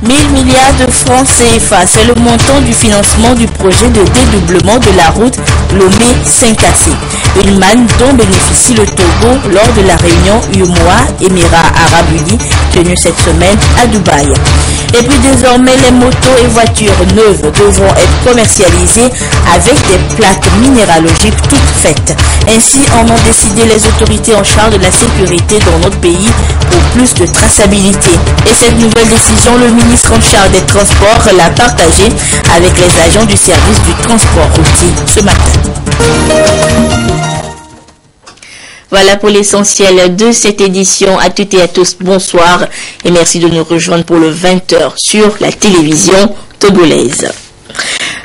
1000 milliards de francs CFA, c'est le montant du financement du projet de dédoublement de la route Lomé-Saint-Cassé, une manne dont bénéficie le Togo lors de la réunion UMOA, Émirats Arabes Unis, tenue cette semaine à Dubaï. Et puis désormais, les motos et voitures neuves devront être commercialisées avec des plaques minéralogiques toutes faites. Ainsi en ont décidé les autorités en charge de la sécurité dans notre pays pour plus de traçabilité. Et cette nouvelle décision, le ministre en charge des transports l'a partagée avec les agents du service du transport routier ce matin. Voilà pour l'essentiel de cette édition. À toutes et à tous, bonsoir et merci de nous rejoindre pour le 20h sur la télévision togolaise.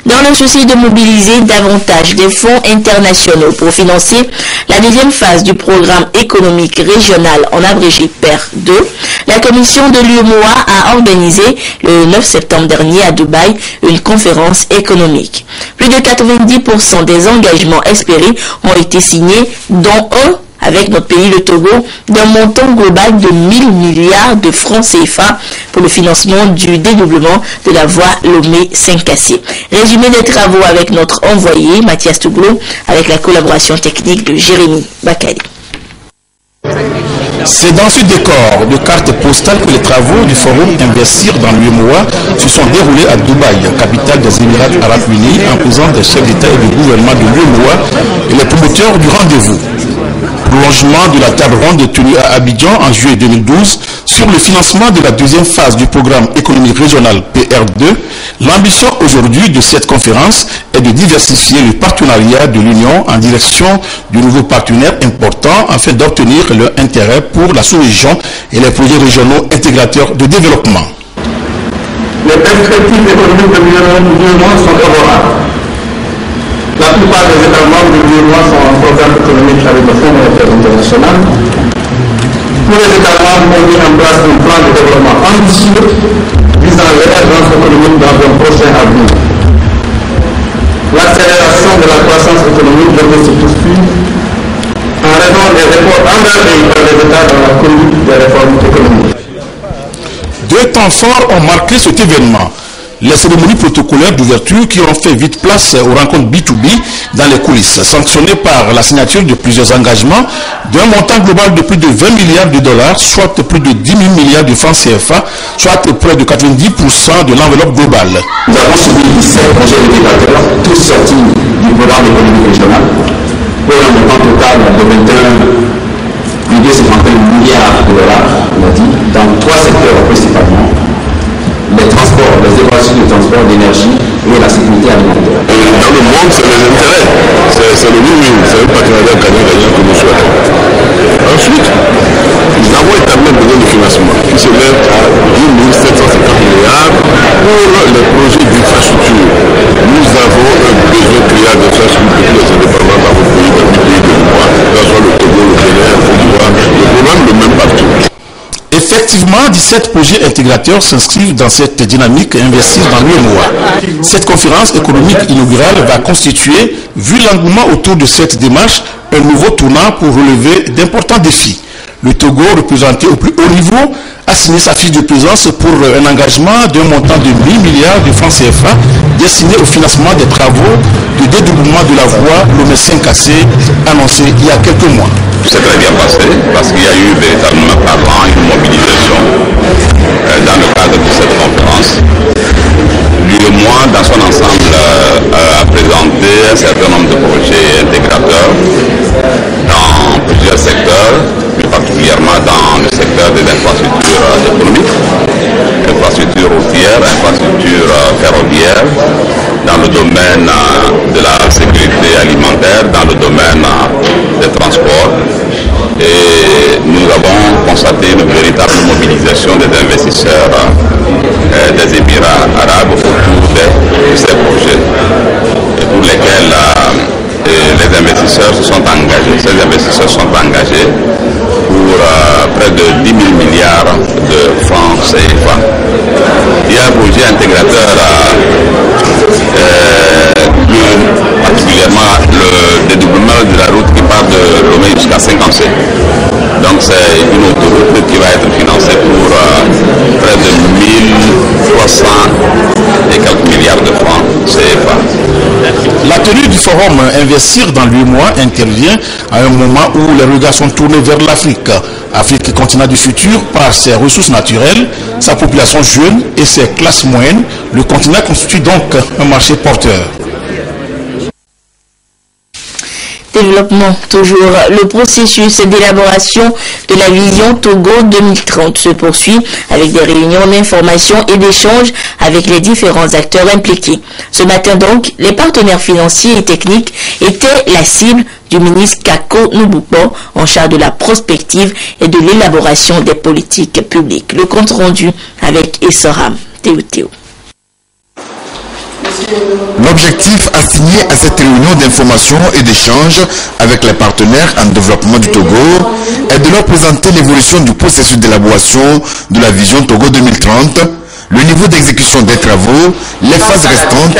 Dans le souci de mobiliser davantage des fonds internationaux pour financer la deuxième phase du programme économique régional en abrégé PER 2, la commission de l'UMOA a organisé le 9 septembre dernier à Dubaï une conférence économique. Plus de 90% des engagements espérés ont été signés, dont un avec notre pays, le Togo, d'un montant global de 1000 milliards de francs CFA pour le financement du dédoublement de la voie Lomé-Saint-Cassé. Résumé des travaux avec notre envoyé, Mathias Touglo, avec la collaboration technique de Jérémy Bakali. C'est dans ce décor de cartes postales que les travaux du forum Investir dans l'UMOA se sont déroulés à Dubaï, capitale des Émirats Arabes Unis, en présence des chefs d'État et de gouvernement de l'UMOA et les promoteurs du rendez-vous. Prolongement de la table ronde tenue à Abidjan en juillet 2012 sur le financement de la deuxième phase du programme économique régional PR2, l'ambition aujourd'hui de cette conférence est de diversifier le partenariat de l'Union en direction de nouveaux partenaires importants afin d'obtenir leur intérêt pour la sous-région et les projets régionaux intégrateurs de développement. Les perspectives économiques de l'Union sont favorables. La plupart des États membres de l'UMOA sont en programme économique avec le Fonds monétaire international. Tous les États membres ont mis en place un plan de développement ambitieux visant l'émergence économique dans un prochain avenir. L'accélération de la croissance économique devrait se poursuivre en raison des efforts engagés par les États dans la conduite des réformes économiques. Deux temps forts ont marqué cet événement. Les cérémonies protocolaires d'ouverture qui ont fait vite place aux rencontres B2B dans les coulisses, sanctionnées par la signature de plusieurs engagements d'un montant global de plus de 20 milliards de dollars, soit plus de 10 000 milliards de francs CFA, soit près de 90% de l'enveloppe globale. Nous avons suivi 17 projets indicateurs, tous sortis du programme économique régional, pour un montant total de 21,51 milliards de dollars, on a dit, dans 3 secteurs principalement. Les transports, les évaluations de transport, d'énergie et la sécurité alimentaire. Dans le monde, c'est les intérêts. C'est le win-win. C'est un partenariat gagnant-gagnant que nous souhaitons. Ensuite, nous avons établi un besoin de financement qui se lève à 10 750 milliards pour les projets d'infrastructure. Nous avons un besoin criard d'infrastructure de tous les indépendants dans vos pays, dans le pays de l'UMOA, que ce soit le Togo, le Bénin, le Côte d'Ivoire, le problème le même partout. Effectivement, 17 projets intégrateurs s'inscrivent dans cette dynamique et investissent dans l'UMOA. Cette conférence économique inaugurale va constituer, vu l'engouement autour de cette démarche, un nouveau tournant pour relever d'importants défis. Le Togo, représenté au plus haut niveau, a signé sa fiche de présence pour un engagement d'un montant de 1000 milliards de francs CFA destiné au financement des travaux de dédoublement de la voie Lomé-Saint-Cassé annoncé il y a quelques mois. C'est très bien passé parce qu'il y a eu véritablement parlant une mobilisation dans le cadre de cette conférence. L'UMOA dans son ensemble a présenté un certain nombre de projets intégrateurs dans plusieurs secteurs, plus particulièrement dans le secteur des infrastructures économiques, infrastructures routières, infrastructures ferroviaires, dans le domaine de la sécurité alimentaire, dans le domaine des transports. Et nous avons constaté une véritable mobilisation des investisseurs des Émirats arabes autour de ces projets, et pour lesquels les investisseurs se sont engagés. Ces investisseurs sont engagés pour près de 10 000 milliards de francs CFA. Il y a un projet intégrateur particulièrement le dédoublement de la route qui part de Lomé jusqu'à Saint-Cassé. Donc c'est une autoroute qui va être financée pour près de 1000 Investir dans l'UEMOA intervient à un moment où les regards sont tournés vers l'Afrique. Afrique, continent du futur, par ses ressources naturelles, sa population jeune et ses classes moyennes, le continent constitue donc un marché porteur. Développement, toujours. Le processus d'élaboration de la vision Togo 2030 se poursuit avec des réunions d'information et d'échanges avec les différents acteurs impliqués. Ce matin donc, les partenaires financiers et techniques étaient la cible du ministre Kako Nubupo en charge de la prospective et de l'élaboration des politiques publiques. Le compte rendu avec Essoram Théo. L'objectif assigné à cette réunion d'information et d'échange avec les partenaires en développement du Togo est de leur présenter l'évolution du processus d'élaboration de la vision Togo 2030, le niveau d'exécution des travaux, les phases restantes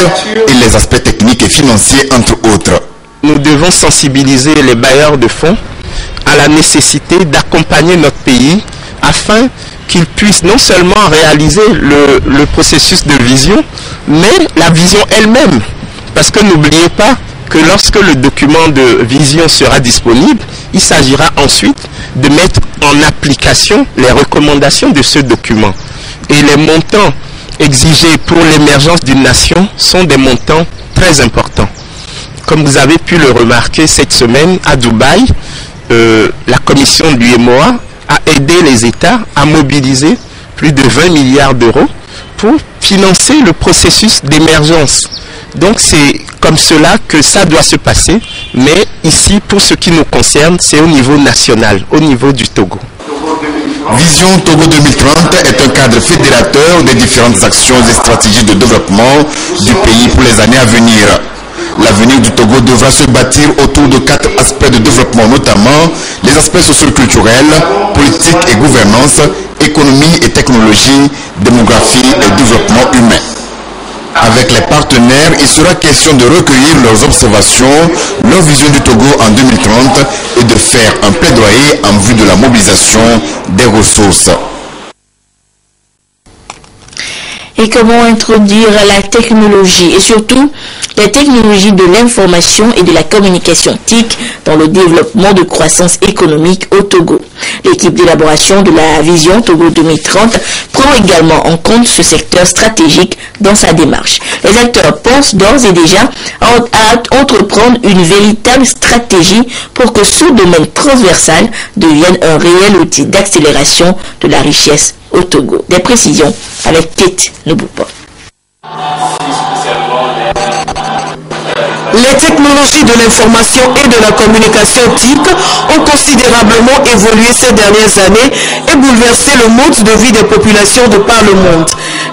et les aspects techniques et financiers entre autres. Nous devons sensibiliser les bailleurs de fonds à la nécessité d'accompagner notre pays afin qu'ils puissent non seulement réaliser le processus de vision, mais la vision elle-même. Parce que n'oubliez pas que lorsque le document de vision sera disponible, il s'agira ensuite de mettre en application les recommandations de ce document. Et les montants exigés pour l'émergence d'une nation sont des montants très importants. Comme vous avez pu le remarquer cette semaine à Dubaï, la commission de l'UEMOA a aidé les États à mobiliser plus de 20 milliards d'euros pour financer le processus d'émergence. Donc c'est comme cela que ça doit se passer, mais ici, pour ce qui nous concerne, c'est au niveau national, au niveau du Togo. Vision Togo 2030 est un cadre fédérateur des différentes actions et stratégies de développement du pays pour les années à venir. L'avenir du Togo devra se bâtir autour de 4 aspects de développement, notamment les aspects socio-culturels, politique et gouvernance, économie et technologie, démographie et développement humain. Avec les partenaires, il sera question de recueillir leurs observations, leur vision du Togo en 2030 et de faire un plaidoyer en vue de la mobilisation des ressources. Et comment introduire la technologie et surtout les technologies de l'information et de la communication TIC dans le développement de croissance économique au Togo. L'équipe d'élaboration de la vision Togo 2030 prend également en compte ce secteur stratégique dans sa démarche. Les acteurs pensent d'ores et déjà à entreprendre une véritable stratégie pour que ce domaine transversal devienne un réel outil d'accélération de la richesse au Togo. Des précisions avec Kate Nubupo. Les technologies de l'information et de la communication TIC ont considérablement évolué ces dernières années et bouleversé le mode de vie des populations de par le monde.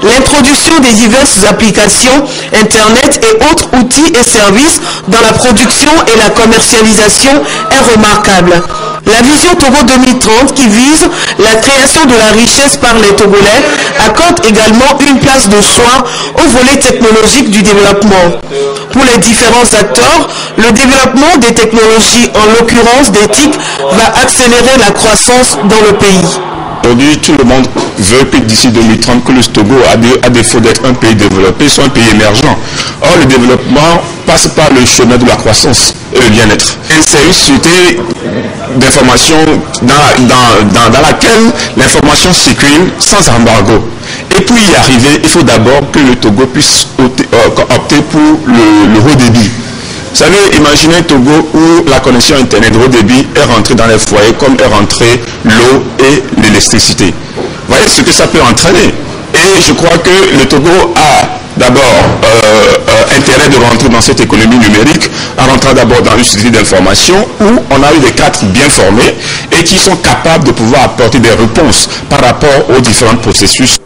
L'introduction des diverses applications, Internet et autres outils et services dans la production et la commercialisation est remarquable. La vision Togo 2030 qui vise la création de la richesse par les Togolais accorde également une place de choix au volet technologique du développement. Pour les différents acteurs, le développement des technologies, en l'occurrence des TIC, va accélérer la croissance dans le pays. Aujourd'hui, tout le monde veut que d'ici 2030, que le Togo, à défaut d'être un pays développé, soit un pays émergent. Or, le développement passe par le chemin de la croissance et le bien-être. Et c'est une société d'information dans laquelle l'information circule sans embargo. Et pour y arriver, il faut d'abord que le Togo puisse opter pour le haut débit. Vous savez, imaginez un Togo où la connexion Internet haut débit est rentrée dans les foyers comme est rentrée l'eau et l'électricité. Vous voyez ce que ça peut entraîner. Et je crois que le Togo a d'abord intérêt de rentrer dans cette économie numérique en rentrant d'abord dans une société d'information où on a eu des cadres bien formés et qui sont capables de pouvoir apporter des réponses par rapport aux différents processus.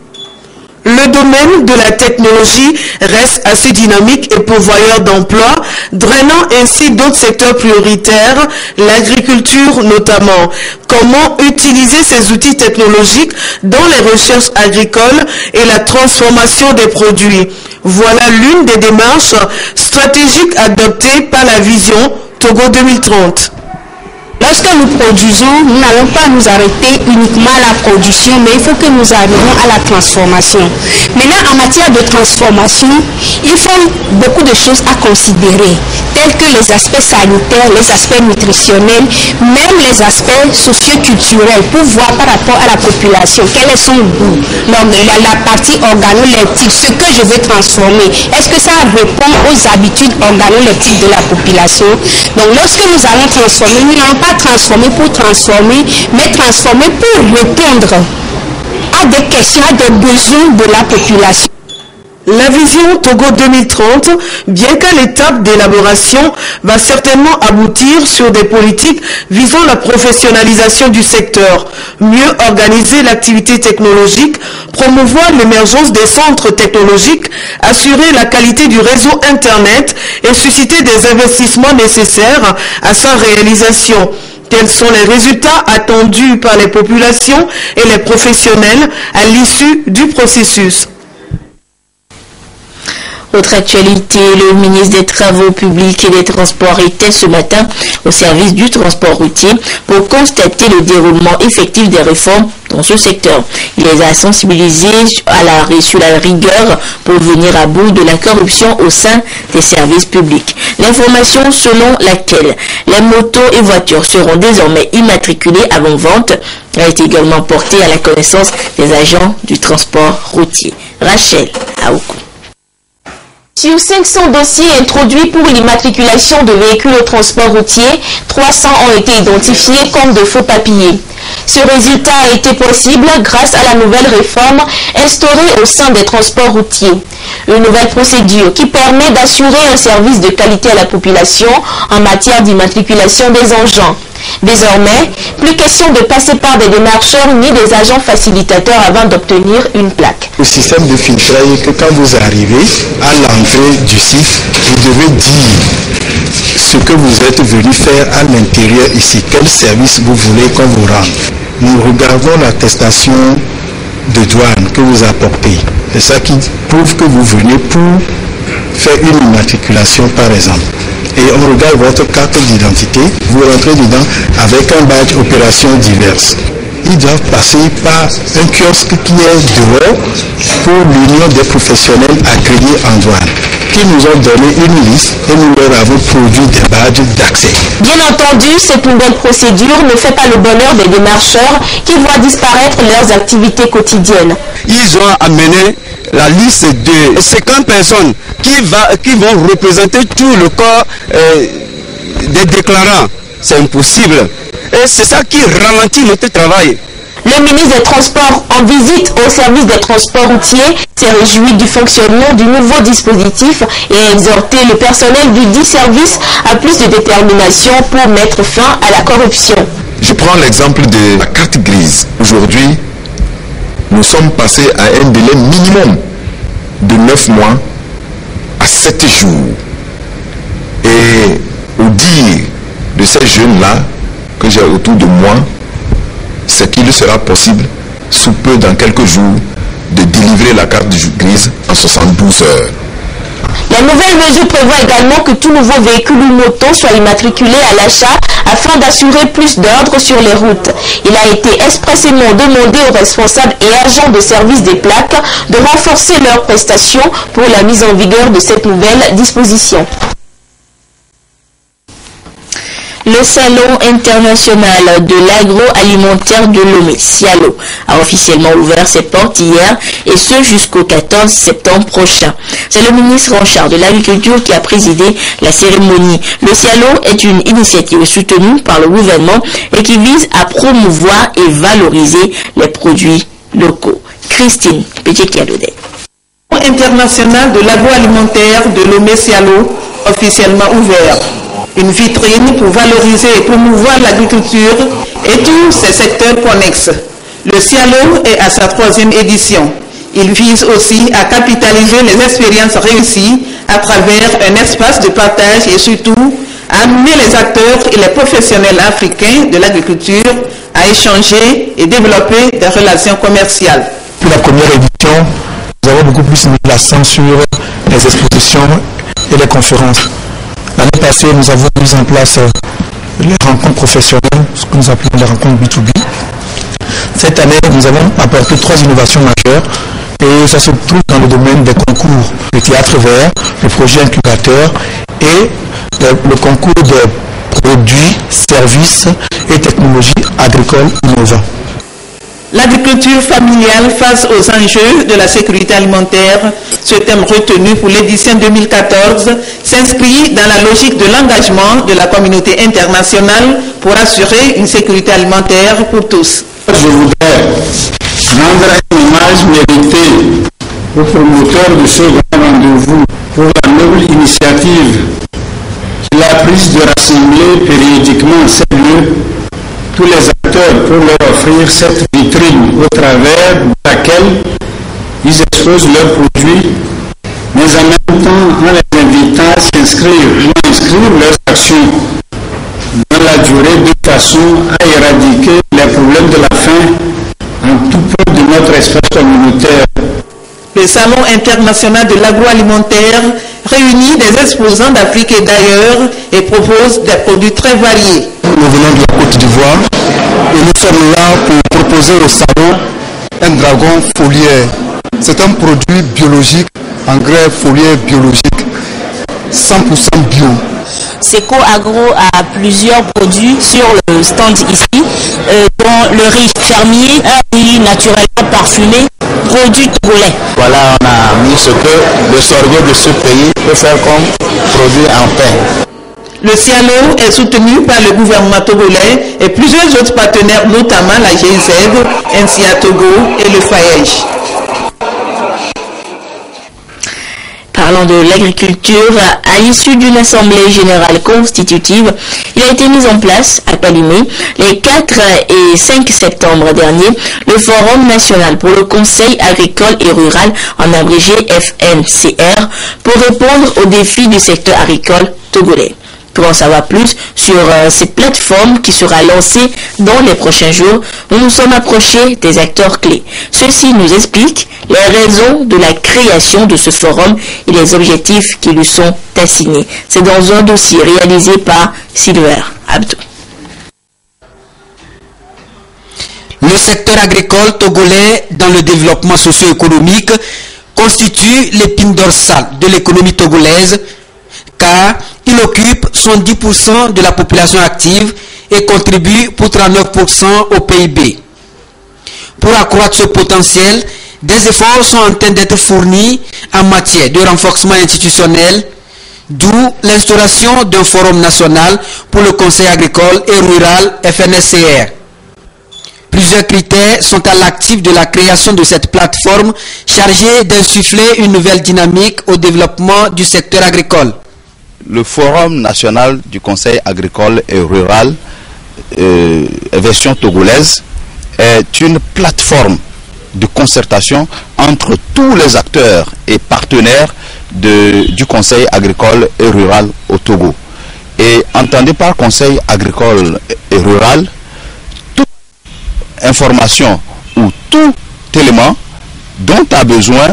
Le domaine de la technologie reste assez dynamique et pourvoyeur d'emplois, drainant ainsi d'autres secteurs prioritaires, l'agriculture notamment. Comment utiliser ces outils technologiques dans les recherches agricoles et la transformation des produits? Voilà l'une des démarches stratégiques adoptées par la vision Togo 2030. Lorsque nous produisons, nous n'allons pas nous arrêter uniquement à la production, mais il faut que nous arrivions à la transformation. Maintenant, en matière de transformation, il faut beaucoup de choses à considérer, tels que les aspects sanitaires, les aspects nutritionnels, même les aspects socio-culturels, pour voir par rapport à la population, quel est son goût, la partie organoleptique, ce que je veux transformer. Est-ce que ça répond aux habitudes organoleptiques de la population? Donc, lorsque nous allons transformer, nous n'allons pas transformer pour transformer, mais transformer pour répondre à des questions, à des besoins de la population. La vision Togo 2030, bien qu'à l'étape d'élaboration, va certainement aboutir sur des politiques visant la professionnalisation du secteur, mieux organiser l'activité technologique, promouvoir l'émergence des centres technologiques, assurer la qualité du réseau Internet et susciter des investissements nécessaires à sa réalisation. Tels sont les résultats attendus par les populations et les professionnels à l'issue du processus. Autre actualité, le ministre des Travaux publics et des Transports était ce matin au service du transport routier pour constater le déroulement effectif des réformes dans ce secteur. Il les a sensibilisés sur la rigueur pour venir à bout de la corruption au sein des services publics. L'information selon laquelle les motos et voitures seront désormais immatriculées avant vente a été également portée à la connaissance des agents du transport routier. Rachel Aoukou. Sur 500 dossiers introduits pour l'immatriculation de véhicules au transport routier, 300 ont été identifiés comme de faux papiers. Ce résultat a été possible grâce à la nouvelle réforme instaurée au sein des transports routiers. Une nouvelle procédure qui permet d'assurer un service de qualité à la population en matière d'immatriculation des engins. Désormais, plus question de passer par des démarcheurs ni des agents facilitateurs avant d'obtenir une plaque. Le système de filtrage est que quand vous arrivez à l'entrée du site, vous devez dire ce que vous êtes venu faire à l'intérieur ici, quel service vous voulez qu'on vous rende. Nous regardons l'attestation de douane que vous apportez. C'est ça qui prouve que vous venez pour faire une immatriculation par exemple. Et on regarde votre carte d'identité, vous rentrez dedans avec un badge opération diverses. Ils doivent passer par un kiosque qui est dehors pour l'Union des professionnels accrédités en douane, qui nous ont donné une liste et nous leur avons produit des badges d'accès. Bien entendu, cette nouvelle procédure ne fait pas le bonheur des démarcheurs qui voient disparaître leurs activités quotidiennes. Ils ont amené la liste de 50 personnes qui vont représenter tout le corps des déclarants. C'est impossible. Et c'est ça qui ralentit notre travail. Le ministre des Transports, en visite au service des transports routiers, s'est réjoui du fonctionnement du nouveau dispositif et a exhorté le personnel du dit service à plus de détermination pour mettre fin à la corruption. Je prends l'exemple de la carte grise. Aujourd'hui, nous sommes passés à un délai minimum de 9 mois à 7 jours. Et au dire de ces jeunes-là que j'ai autour de moi, c'est qu'il sera possible, sous peu, dans quelques jours, de délivrer la carte grise en 72 heures. La nouvelle mesure prévoit également que tout nouveau véhicule ou moto soit immatriculé à l'achat afin d'assurer plus d'ordre sur les routes. Il a été expressément demandé aux responsables et agents de service des plaques de renforcer leurs prestations pour la mise en vigueur de cette nouvelle disposition. Le Salon international de l'agroalimentaire de Lomé, Sialo, a officiellement ouvert ses portes hier et ce jusqu'au 14 septembre prochain. C'est le ministre en charge de l'Agriculture qui a présidé la cérémonie. Le Sialo est une initiative soutenue par le gouvernement et qui vise à promouvoir et valoriser les produits locaux. Christine Pétikiadodé. International de l'agroalimentaire de Lomé, Sialo, officiellement ouvert. Une vitrine pour valoriser et promouvoir l'agriculture et tous ses secteurs connexes. Le Sialo est à sa 3e édition. Il vise aussi à capitaliser les expériences réussies à travers un espace de partage et surtout à amener les acteurs et les professionnels africains de l'agriculture à échanger et développer des relations commerciales. Pour la première édition, nous avons beaucoup plus mis l'accent sur les expositions et les conférences. L'année passée, nous avons mis en place les rencontres professionnelles, ce que nous appelons les rencontres B2B. Cette année, nous avons apporté 3 innovations majeures et ça se trouve dans le domaine des concours de théâtre vert, le projet incubateur et le concours de produits, services et technologies agricoles innovants. L'agriculture familiale face aux enjeux de la sécurité alimentaire, ce thème retenu pour l'édition 2014, s'inscrit dans la logique de l'engagement de la communauté internationale pour assurer une sécurité alimentaire pour tous. Je voudrais rendre un hommage mérité aux promoteurs de ce grand rendez-vous pour la noble initiative qu'il a prise de rassembler périodiquement en ces lieux tous les acteurs pour leur offrir cette vitrine au travers de laquelle ils exposent leurs produits, mais en même temps en les invitant à s'inscrire ou inscrire leurs actions dans la durée de façon à éradiquer les problèmes de la faim en tout point de notre espace communautaire. Le Salon international de l'agroalimentaire réunit des exposants d'Afrique et d'ailleurs et propose des produits très variés. Nous venons de la Côte d'Ivoire et nous sommes là pour proposer au salon un dragon foliaire. C'est un produit biologique, engrais foliaire biologique, 100% bio. Seco Agro a plusieurs produits sur le stand ici, dont le riz fermier, un riz naturellement parfumé, produit togolais. Voilà, on a mis ce que le sorgho de ce pays peut faire comme produit en pain. Le Cialo est soutenu par le gouvernement togolais et plusieurs autres partenaires, notamment la GIZ, NCA Togo et le FAEJ. Parlant de l'agriculture, à l'issue d'une assemblée générale constitutive, il a été mis en place à Calumet les 4 et 5 septembre dernier le Forum national pour le Conseil agricole et rural, en abrégé FNCR, pour répondre aux défis du secteur agricole togolais. Pour en savoir plus sur cette plateforme qui sera lancée dans les prochains jours, nous nous sommes approchés des acteurs clés. Ceux-ci nous expliquent les raisons de la création de ce forum et les objectifs qui lui sont assignés. C'est dans un dossier réalisé par Silver Abdou. Le secteur agricole togolais dans le développement socio-économique constitue l'épine dorsale de l'économie togolaise, car il occupe 70% de la population active et contribue pour 39% au PIB. Pour accroître ce potentiel, des efforts sont en train d'être fournis en matière de renforcement institutionnel, d'où l'instauration d'un forum national pour le Conseil agricole et rural FNSCR. Plusieurs critères sont à l'actif de la création de cette plateforme chargée d'insuffler une nouvelle dynamique au développement du secteur agricole. Le Forum national du Conseil agricole et rural, version togolaise, est une plateforme de concertation entre tous les acteurs et partenaires du Conseil agricole et rural au Togo. Et entendez par Conseil agricole et rural, toute information ou tout élément dont a besoin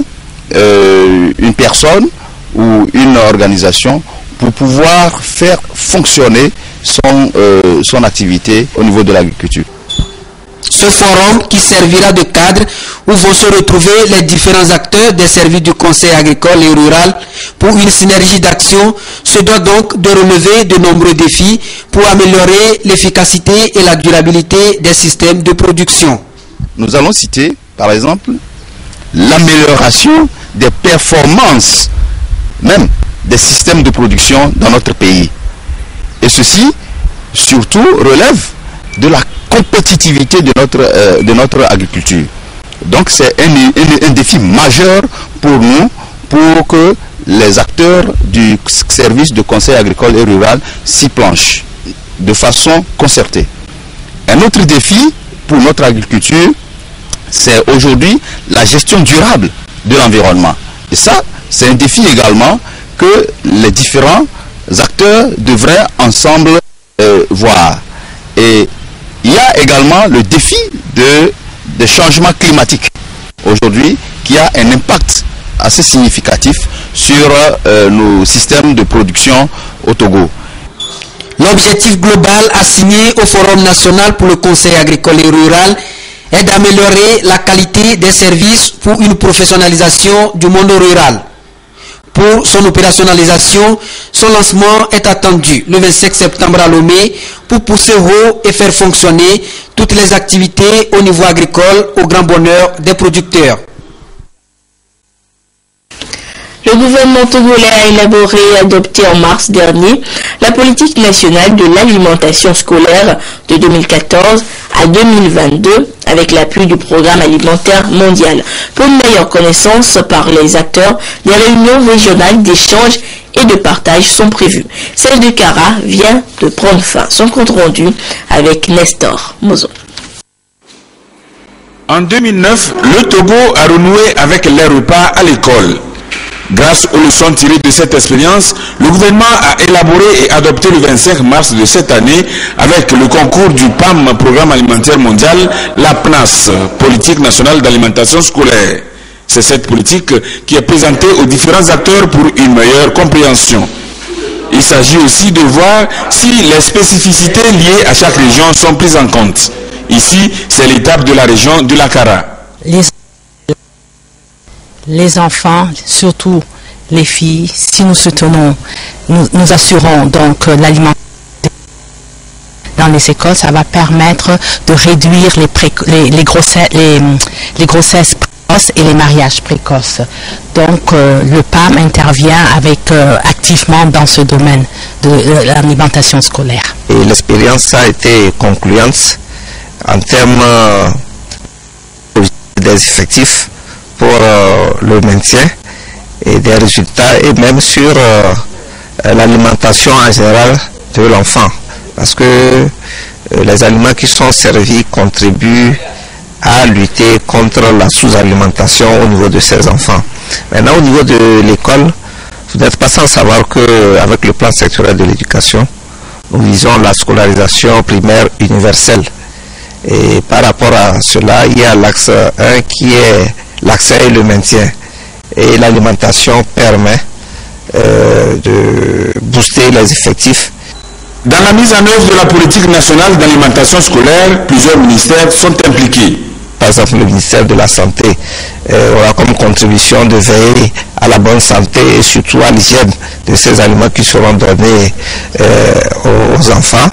une personne ou une organisation pour pouvoir faire fonctionner son activité au niveau de l'agriculture. Ce forum qui servira de cadre où vont se retrouver les différents acteurs des services du Conseil agricole et rural pour une synergie d'action se doit donc de relever de nombreux défis pour améliorer l'efficacité et la durabilité des systèmes de production. Nous allons citer par exemple l'amélioration des performances même des systèmes de production dans notre pays. Et ceci, surtout, relève de la compétitivité de notre agriculture. Donc c'est un défi majeur pour nous, pour que les acteurs du service de conseil agricole et rural s'y planchent de façon concertée. Un autre défi pour notre agriculture, c'est aujourd'hui la gestion durable de l'environnement. Et ça, c'est un défi également que les différents acteurs devraient ensemble voir. Et il y a également le défi des changements climatiques aujourd'hui qui a un impact assez significatif sur nos systèmes de production au Togo. L'objectif global assigné au Forum national pour le Conseil agricole et rural est d'améliorer la qualité des services pour une professionnalisation du monde rural. Pour son opérationnalisation, son lancement est attendu le 25 septembre à Lomé pour pousser haut et faire fonctionner toutes les activités au niveau agricole au grand bonheur des producteurs. Le gouvernement togolais a élaboré et adopté en mars dernier la politique nationale de l'alimentation scolaire de 2014 à 2022 avec l'appui du programme alimentaire mondial. Pour une meilleure connaissance par les acteurs, des réunions régionales d'échange et de partage sont prévues. Celle de Kara vient de prendre fin. Son compte rendu avec Nestor Mozo. En 2009, le Togo a renoué avec les repas à l'école. Grâce aux leçons tirées de cette expérience, le gouvernement a élaboré et adopté le 25 mars de cette année, avec le concours du PAM, Programme alimentaire mondial, la PNAS, Politique nationale d'alimentation scolaire. C'est cette politique qui est présentée aux différents acteurs pour une meilleure compréhension. Il s'agit aussi de voir si les spécificités liées à chaque région sont prises en compte. Ici, c'est l'étape de la région de la Kara. Les enfants, surtout les filles, si nous soutenons, nous assurons donc l'alimentation dans les écoles, ça va permettre de réduire les grossesses précoces et les mariages précoces. Donc le PAM intervient activement dans ce domaine de l'alimentation scolaire. Et l'expérience a été concluante en termes des effectifs pour le maintien et des résultats et même sur l'alimentation en général de l'enfant, parce que les aliments qui sont servis contribuent à lutter contre la sous-alimentation au niveau de ces enfants. Maintenant, au niveau de l'école, vous n'êtes pas sans savoir qu'avec le plan sectoriel de l'éducation, nous visons la scolarisation primaire universelle. Et par rapport à cela, il y a l'axe 1 qui est l'accès et le maintien. Et l'alimentation permet de booster les effectifs. Dans la mise en œuvre de la politique nationale d'alimentation scolaire, plusieurs ministères sont impliqués. Par exemple, le ministère de la Santé aura comme contribution de veiller à la bonne santé et surtout à l'hygiène de ces aliments qui seront donnés aux enfants.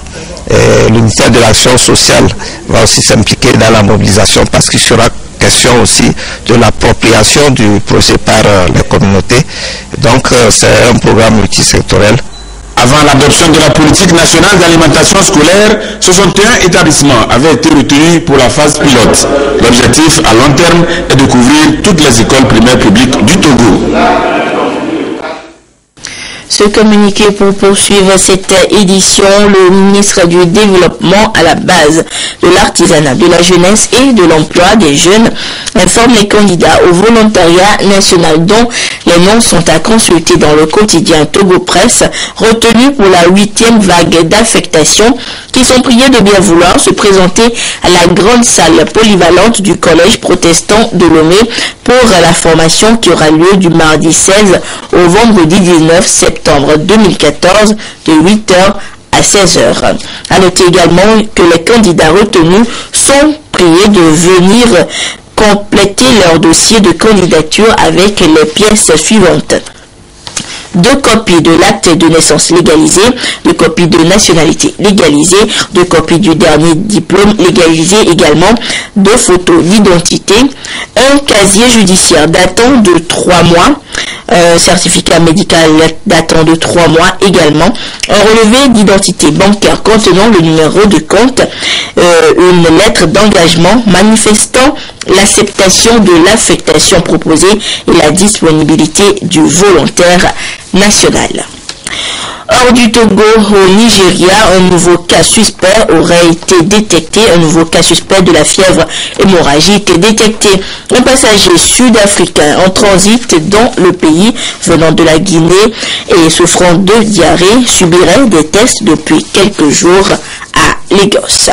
Le ministère de l'Action sociale va aussi s'impliquer dans la mobilisation parce qu'il sera question aussi de l'appropriation du projet par les communautés. Donc c'est un programme multisectoriel. Avant l'adoption de la politique nationale d'alimentation scolaire, 61 établissements avaient été retenus pour la phase pilote. L'objectif à long terme est de couvrir toutes les écoles primaires publiques du Togo. Ce communiqué pour poursuivre cette édition, le ministre du Développement à la base de l'artisanat, de la jeunesse et de l'emploi des jeunes informe les candidats au volontariat national dont les noms sont à consulter dans le quotidien Togo Presse, retenus pour la 8e vague d'affectation, qui sont priés de bien vouloir se présenter à la grande salle polyvalente du collège protestant de Lomé pour la formation qui aura lieu du mardi 16 au vendredi 19 septembre 2014 de 8h à 16h. À noter également que les candidats retenus sont priés de venir compléter leur dossier de candidature avec les pièces suivantes: 2 copies de l'acte de naissance légalisé, 2 copies de nationalité légalisée, 2 copies du dernier diplôme légalisé également, 2 photos d'identité, un casier judiciaire datant de 3 mois, certificat médical datant de 3 mois également, un relevé d'identité bancaire contenant le numéro de compte, une lettre d'engagement manifestant l'acceptation de l'affectation proposée et la disponibilité du volontaire national. Hors du Togo, au Nigeria, un nouveau cas suspect aurait été détecté. Un nouveau cas suspect de la fièvre hémorragique détecté. Un passager sud-africain en transit dans le pays venant de la Guinée et souffrant de diarrhée subirait des tests depuis quelques jours à Lagos.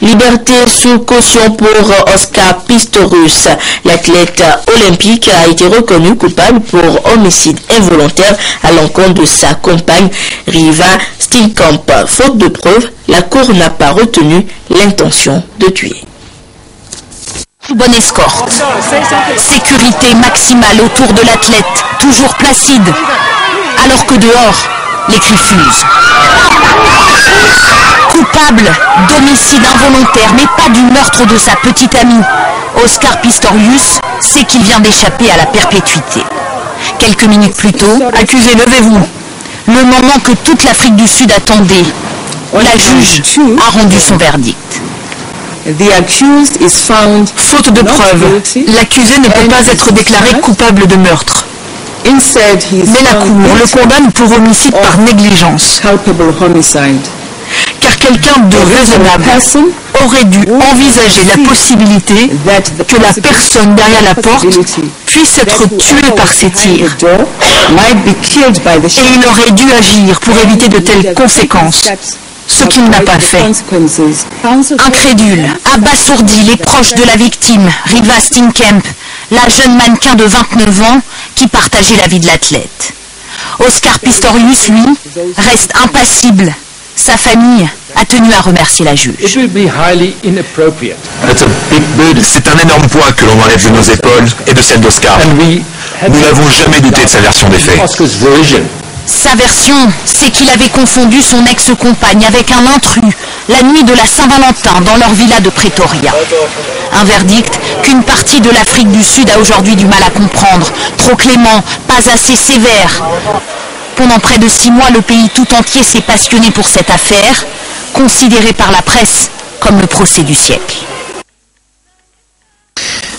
Liberté sous caution pour Oscar Pistorius. L'athlète olympique a été reconnu coupable pour homicide involontaire à l'encontre de sa compagne Riva Steenkamp. Faute de preuves, la cour n'a pas retenu l'intention de tuer. Bonne escorte. Sécurité maximale autour de l'athlète, toujours placide. Alors que dehors, les cris fusent. Coupable d'homicide involontaire, mais pas du meurtre de sa petite amie. Oscar Pistorius sait qu'il vient d'échapper à la perpétuité. Quelques minutes plus tôt, accusé, levez-vous. Le moment que toute l'Afrique du Sud attendait. La juge a rendu son verdict. Faute de preuves, l'accusé ne peut pas être déclaré coupable de meurtre. Mais la Cour le condamne pour homicide par négligence. Car quelqu'un de raisonnable aurait dû envisager la possibilité que la personne derrière la porte puisse être tuée par ces tirs. Et il aurait dû agir pour éviter de telles conséquences. Ce qu'il n'a pas fait. Incrédule, abasourdi, les proches de la victime, Riva Steenkamp, la jeune mannequin de 29 ans qui partageait la vie de l'athlète. Oscar Pistorius, lui, reste impassible. Sa famille a tenu à remercier la juge. C'est un énorme poids que l'on enlève de nos épaules et de celle d'Oscar. Nous n'avons jamais douté de sa version des faits. Sa version, c'est qu'il avait confondu son ex-compagne avec un intrus la nuit de la Saint-Valentin dans leur villa de Pretoria. Un verdict qu'une partie de l'Afrique du Sud a aujourd'hui du mal à comprendre. Trop clément, pas assez sévère. Pendant près de 6 mois, le pays tout entier s'est passionné pour cette affaire, considérée par la presse comme le procès du siècle.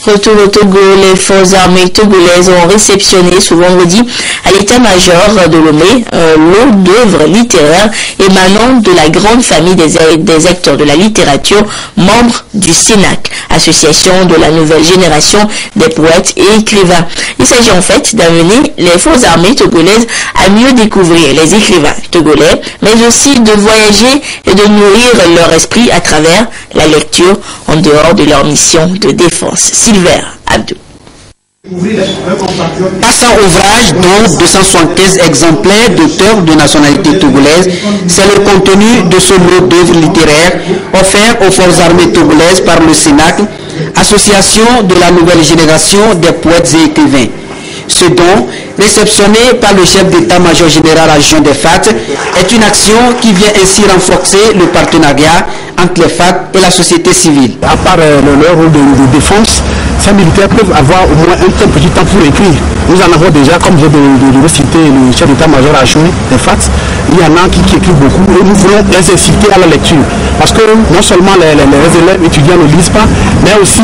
Retour au Togo, les forces armées togolaises ont réceptionné ce vendredi à l'état-major de Lomé un lot d'œuvres littéraires émanant de la grande famille des acteurs de la littérature, membres du CENAC, association de la nouvelle génération des poètes et écrivains. Il s'agit en fait d'amener les forces armées togolaises à mieux découvrir les écrivains togolais, mais aussi de voyager et de nourrir leur esprit à travers la lecture en dehors de leur mission de défense. Silver Abdou. Passant ouvrage, dont 275 exemplaires d'auteurs de nationalité togolaise, c'est le contenu de ce lot d'œuvres littéraires offert aux forces armées togolaises par le CENAC, association de la nouvelle génération des poètes et écrivains. Ce don, réceptionné par le chef d'état-major général adjoint des FAT, est une action qui vient ainsi renforcer le partenariat entre les FAT et la société civile. À part leur rôle de défense, ces militaires peuvent avoir au moins un très petit temps pour écrire. Nous en avons déjà, comme je vais citer le chef d'état-major adjoint des FAT, il y en a qui écrivent beaucoup et nous voulons les inciter à la lecture. Parce que non seulement les élèves étudiants ne lisent pas, mais aussi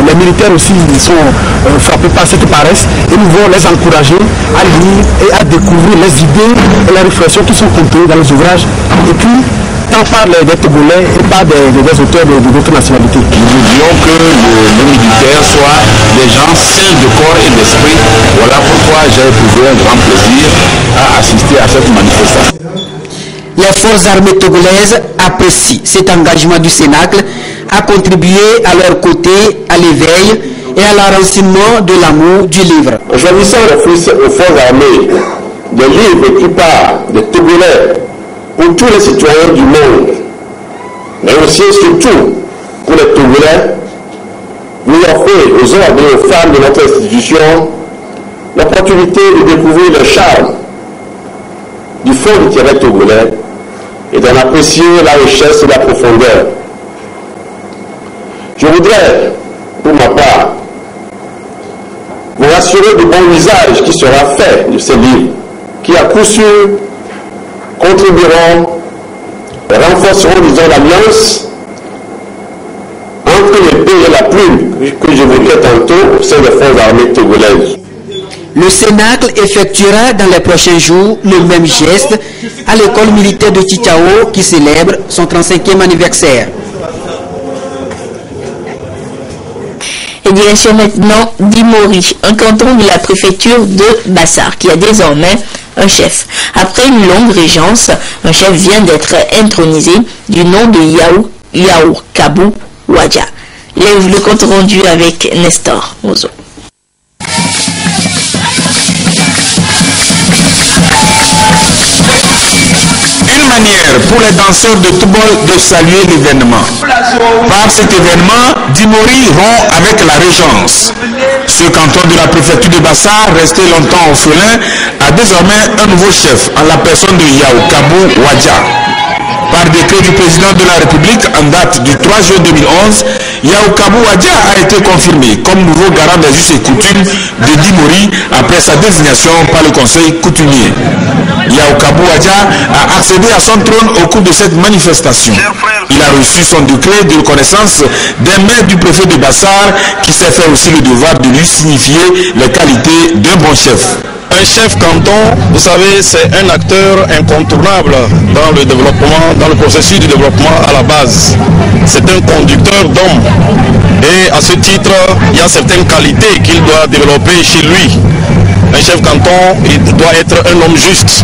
les militaires aussi ils sont frappés par cette paresse et nous voulons les encourager à lire et à découvrir les idées et les réflexions qui sont contenues dans les ouvrages. Et puis, tant par des Togolais et pas des auteurs d'autres nationalités. Nous voulions que nos militaires soient des gens sains de corps et d'esprit. Voilà pourquoi j'ai éprouvé un grand plaisir à assister à cette manifestation. Les forces armées togolaises apprécient cet engagement du Cénacle à contribuer à leur côté à l'éveil et à l'enracinement de l'amour du livre. Choisissant aux forces armées des livres qui parlent des Togolais pour tous les citoyens du monde, mais aussi et surtout pour les Togolais, nous offrons aux hommes et aux femmes de notre institution l'opportunité de découvrir le charme du fond littéraire togolais et d'en apprécier la richesse et la profondeur. Je voudrais, pour ma part, vous rassurer du bon usage qui sera fait de ces livres, qui à coup sûr contribueront et renforceront, disons, l'alliance entre l'épée et la plume que j'évoquais tantôt au sein des forces armées togolaises. Le Cénacle effectuera dans les prochains jours le même geste à l'école militaire de Tchitchao qui célèbre son 35e anniversaire. Et direction maintenant d'Imori, un canton de la préfecture de Bassar, qui a désormais un chef. Après une longue régence, un chef vient d'être intronisé du nom de Yao Kabou Wadja. Le compte rendu avec Nestor Mozo. Une manière pour les danseurs de Toubol de saluer l'événement. Par cet événement, Dimori rompt avec la régence. Ce canton de la préfecture de Bassar, resté longtemps orphelin, a désormais un nouveau chef en la personne de Yao Kabou Wadja. Par décret du président de la République en date du 3 juin 2011, Yao Kabou Wadja a été confirmé comme nouveau garant des us et coutumes de Dimori après sa désignation par le conseil coutumier. Yao Kabou Wadja a accédé à son trône au cours de cette manifestation. Il a reçu son décret de reconnaissance d'un maire du préfet de Bassar qui s'est fait aussi le devoir de lui signifier les qualités d'un bon chef. Un chef canton, vous savez, c'est un acteur incontournable dans le développement, dans le processus de développement à la base. C'est un conducteur d'hommes. Et à ce titre, il y a certaines qualités qu'il doit développer chez lui. Un chef canton, il doit être un homme juste.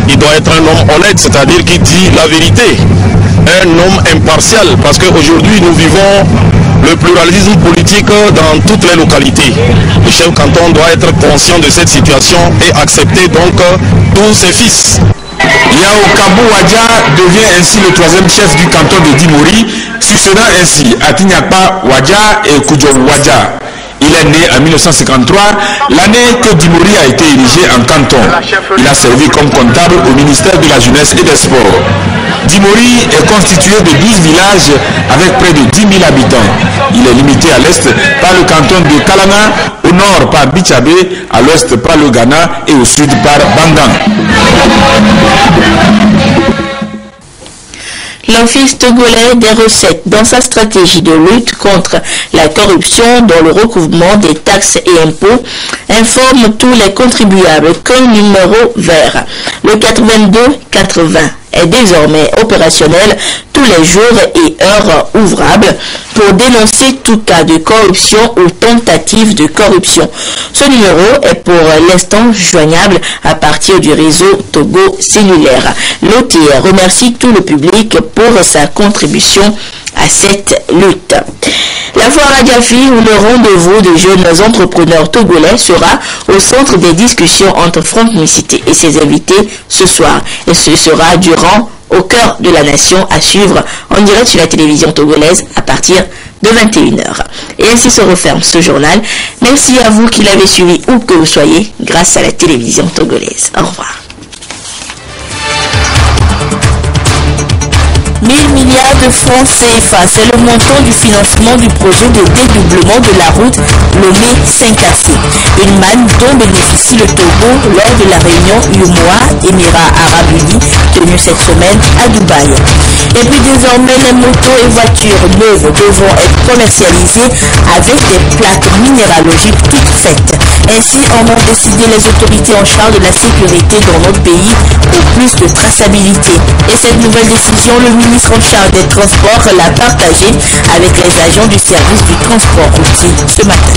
Il doit être un homme honnête, c'est-à-dire qui dit la vérité. Un homme impartial, parce qu'aujourd'hui nous vivons le pluralisme politique dans toutes les localités. Le chef canton doit être conscient de cette situation et accepter donc tous ses fils. Yao Kabou Wadja devient ainsi le troisième chef du canton de Dimori, succédant ainsi à Tignapa Wadja et Koudjo Wadja. Il est né en 1953, l'année que Dimori a été érigé en canton. Il a servi comme comptable au ministère de la Jeunesse et des Sports. Dimori est constitué de 12 villages avec près de 10 000 habitants. Il est limité à l'est par le canton de Kalana, au nord par Bichabé, à l'ouest par le Ghana et au sud par Bandan. L'Office togolais des recettes, dans sa stratégie de lutte contre la corruption dans le recouvrement des taxes et impôts, informe tous les contribuables qu'un numéro vert, le 8280, est désormais opérationnel tous les jours et heures ouvrables pour dénoncer tout cas de corruption ou tentative de corruption. Ce numéro est pour l'instant joignable à partir du réseau Togo cellulaire. L'OTR remercie tout le public pour sa contribution à cette lutte. La foire à Diafi, où le rendez-vous de jeunes entrepreneurs togolais sera au centre des discussions entre Franck Micité et ses invités ce soir. Et ce sera durant Au cœur de la nation à suivre en direct sur la télévision togolaise à partir de 21h. Et ainsi se referme ce journal. Merci à vous qui l'avez suivi où que vous soyez grâce à la télévision togolaise. Au revoir. 1000 milliards de francs CFA, c'est le montant du financement du projet de dédoublement de la route Lomé Saint-Café. Une manne dont bénéficie le Togo lors de la réunion UMOA, Émirats Arabes Unis, tenue cette semaine à Dubaï. Et puis désormais, les motos et voitures neuves devront être commercialisées avec des plaques minéralogiques toutes faites. Ainsi en ont décidé les autorités en charge de la sécurité dans notre pays pour plus de traçabilité. Et cette nouvelle décision, le ministre en charge des transports l'a partagée avec les agents du service du transport routier ce matin.